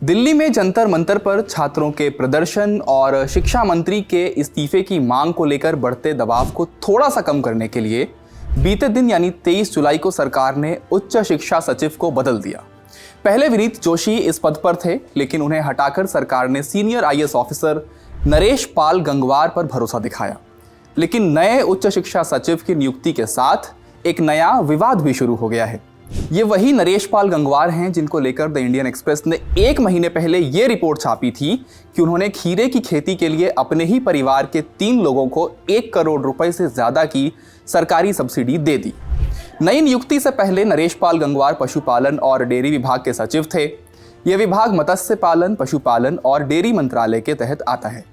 दिल्ली में जंतर मंतर पर छात्रों के प्रदर्शन और शिक्षा मंत्री के इस्तीफे की मांग को लेकर बढ़ते दबाव को थोड़ा सा कम करने के लिए बीते दिन यानी 23 जुलाई को सरकार ने उच्च शिक्षा सचिव को बदल दिया। पहले विनीत जोशी इस पद पर थे, लेकिन उन्हें हटाकर सरकार ने senior IAS officer Naresh Pal Gangwar पर भरोसा दिखाया। लेकिन नए उच्च शिक्षा सचिव की नियुक्ति के साथ एक नया विवाद भी शुरू हो गया है। ये वही नरेश पाल गंगवार हैं जिनको लेकर द इंडियन एक्सप्रेस ने 1 महीने पहले ये रिपोर्ट छापी थी कि उन्होंने खीरे की खेती के लिए अपने ही परिवार के 3 लोगों को 1 करोड़ रुपए से ज्यादा की सरकारी सब्सिडी दे दी। नई नियुक्ति से पहले नरेश पाल गंगवार पशुपालन और डेयरी विभाग के सचिव थे। यह विभाग मत्स्य पालन, पशुपालन और डेयरी मंत्रालय के तहत आता है।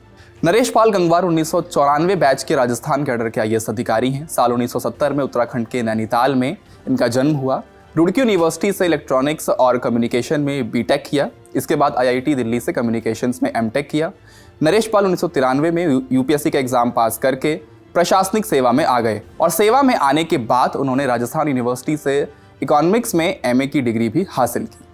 नरेश पाल गंगवार 1994 बैच के राजस्थान कैडर के आईएएस अधिकारी हैं। साल 1970 में उत्तराखंड के नैनीताल में इनका जन्म हुआ। रुड़की यूनिवर्सिटी से इलेक्ट्रॉनिक्स और कम्युनिकेशन में बीटेक किया। इसके बाद आईआईटी दिल्ली से कम्युनिकेशंस में एमटेक किया। नरेश पाल 1993 में यूपीएससी का एग्जाम पास करके प्रशासनिक सेवा में आ गए और सेवा में आने के बाद उन्होंने राजस्थान यूनिवर्सिटी से इकोनॉमिक्स में एमए की डिग्री भी हासिल की।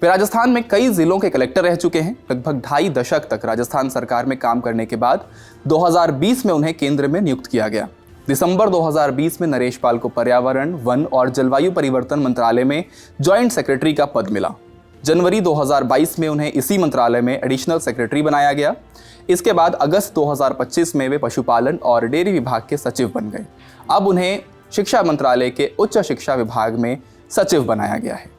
वे राजस्थान में कई जिलों के कलेक्टर रह चुके हैं। लगभग 2.5 दशक तक राजस्थान सरकार में काम करने के बाद 2020 में उन्हें केंद्र में नियुक्त किया गया। दिसंबर 2020 में नरेश पाल को पर्यावरण, वन और जलवायु परिवर्तन मंत्रालय में जॉइंट सेक्रेटरी का पद मिला। जनवरी 2022 में उन्हें इसी मंत्रालय में एडिशनल सेक्रेटरी बनाया गया। इसके बाद अगस्त 2025 में वे पशुपालन और डेयरी विभाग के सचिव बन गए। अब उन्हें शिक्षा मंत्रालय के उच्च शिक्षा विभाग में सचिव बनाया गया है।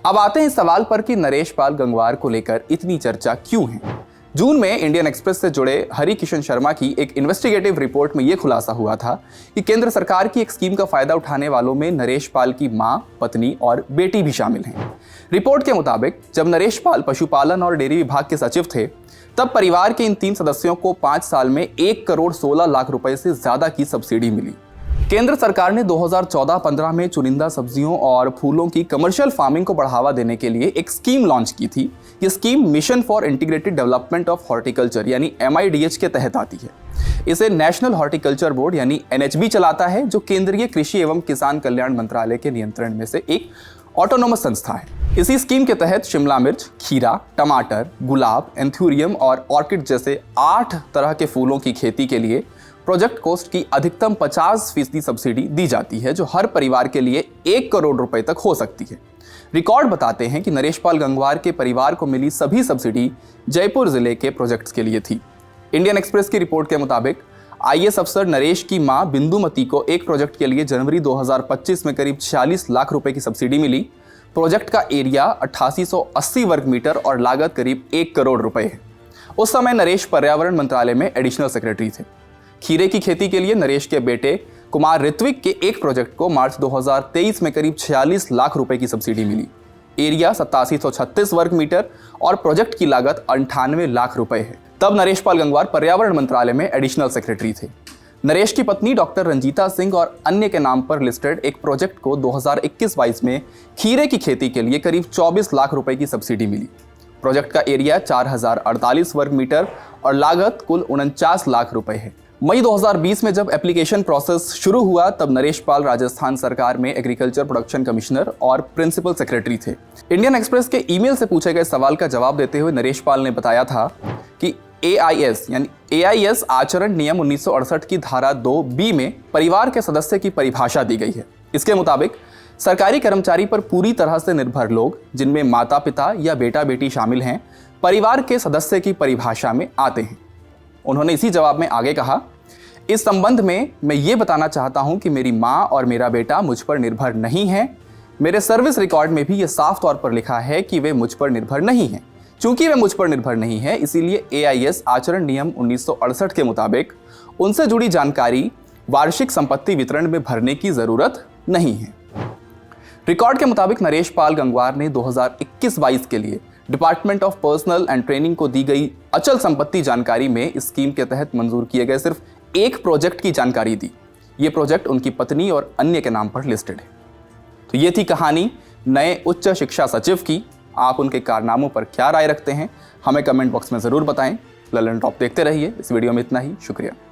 अब आते हैं इस सवाल पर कि नरेश पाल गंगवार को लेकर इतनी चर्चा क्यों है। जून में इंडियन एक्सप्रेस से जुड़े हरि किशन शर्मा की एक इन्वेस्टिगेटिव रिपोर्ट में यह खुलासा हुआ था कि केंद्र सरकार की एक स्कीम का फायदा उठाने वालों में नरेश पाल की मां, पत्नी और बेटी भी शामिल हैं। रिपोर्ट के मुताबिक जब नरेश पाल पशुपालन और डेयरी विभाग के सचिव थे, तब परिवार के इन 3 सदस्यों को 5 साल में 1 करोड़ 16 लाख रुपए से ज्यादा की सब्सिडी मिली। केंद्र सरकार ने 2014-15 में चुनिंदा सब्जियों और फूलों की कमर्शियल फार्मिंग को बढ़ावा देने के लिए एक स्कीम लॉन्च की थी। ये scheme mission for integrated development of horticulture यानी MIDH के तहत आती है। इसे नेशनल हॉर्टिकल्चर बोर्ड यानी NHB चलाता है, जो केंद्रीय कृषि एवं किसान कल्याण मंत्रालय के नियंत्रण में से एक ऑटोनोमस संस्था है। इसी स्कीम के तहत शिमला मिर्च, खीरा, टमाटर, गुलाब, एंथुरियम और ऑर्किड जैसे 8 तरह के फूलों की खेती के लिए प्रोजेक्ट कॉस्ट की अधिकतम 50% सब्सिडी दी जाती है, जो हर परिवार के लिए 1 करोड़ रुपए तक हो सकती है। रिकॉर्ड बताते हैं कि नरेश पाल गंगवार के परिवार को मिली सभी सब्सिडी जयपुर जिले के प्रोजेक्ट्स के लिए थी। इंडियन एक्सप्रेस की रिपोर्ट के मुताबिक आईएएस अफसर नरेश की मां बिंदुमती को एक प्रोजेक्ट के लिए जनवरी 2025 में करीब 46 लाख रुपए की सब्सिडी मिली। प्रोजेक्ट का एरिया 8880 वर्ग मीटर और लागत करीब 1 करोड़ रुपए है। उस समय नरेश पर्यावरण मंत्रालय में एडिशनल सेक्रेटरी थे। खीरे की खेती के लिए नरेश के बेटे कुमार ऋत्विक के एक प्रोजेक्ट को मार्च 2023 में करीब 46 लाख रुपए की सब्सिडी मिली। एरिया 8736 वर्ग मीटर और प्रोजेक्ट की लागत 98 लाख रुपए है। तब नरेश पाल गंगवार पर्यावरण मंत्रालय में एडिशनल सेक्रेटरी थे। नरेश की पत्नी डॉक्टर रंजीता सिंह और अन्य के नाम पर लिस्टेड एक प्रोजेक्ट को 2021-22 में खीरे की खेती के लिए करीब 24 लाख रुपए की सब्सिडी मिली। प्रोजेक्ट का एरिया 4048 वर्ग मीटर और लागत कुल 49 लाख रुपए है। मई 2020 में जब एप्लीकेशन प्रोसेस शुरू हुआ, तब नरेश पाल राजस्थान सरकार में एग्रीकल्चर प्रोडक्शन कमिश्नर और प्रिंसिपल सेक्रेटरी थे। इंडियन एक्सप्रेस के ईमेल से पूछे गए सवाल का जवाब देते हुए नरेश पाल ने बताया था कि AIS आचरण नियम 1968 की धारा 2B में परिवार के सदस्य की परिभाषा दी गई है। इसके मुताबिक सरकारी कर्मचारी पर पूरी तरह से निर्भर लोग, जिनमें माता पिता या बेटा बेटी शामिल हैं, परिवार के सदस्य की परिभाषा में आते हैं। उन्होंने इसी जवाब में आगे कहा, इस संबंध में मैं ये बताना चाहता हूं कि मेरी मां और मेरा बेटा मुझ पर निर्भर नहीं है। मेरे सर्विस रिकॉर्ड में भी ये साफ तौर पर लिखा है कि वे मुझ पर निर्भर नहीं हैं। चूंकि वे मुझ पर निर्भर नहीं है, इसीलिए AIS आचरण नियम 1968 के मुताबिक उनसे जुड़ी जानकारी वार्षिक संपत्ति वितरण में भरने की जरूरत नहीं है। रिकॉर्ड के मुताबिक नरेश पाल गंगवार ने 2021-22 के लिए department of personal and training को दी गई अचल संपत्ति जानकारी में इस स्कीम के तहत मंजूर किए गए सिर्फ एक प्रोजेक्ट की जानकारी दी। ये प्रोजेक्ट उनकी पत्नी और अन्य के नाम पर लिस्टेड है। तो ये थी कहानी नए उच्च शिक्षा सचिव की। आप उनके कारनामों पर क्या राय रखते हैं, हमें कमेंट बॉक्स में जरूर बताएं। ललन टॉप देखते रहिए। इस वीडियो में इतना ही। शुक्रिया।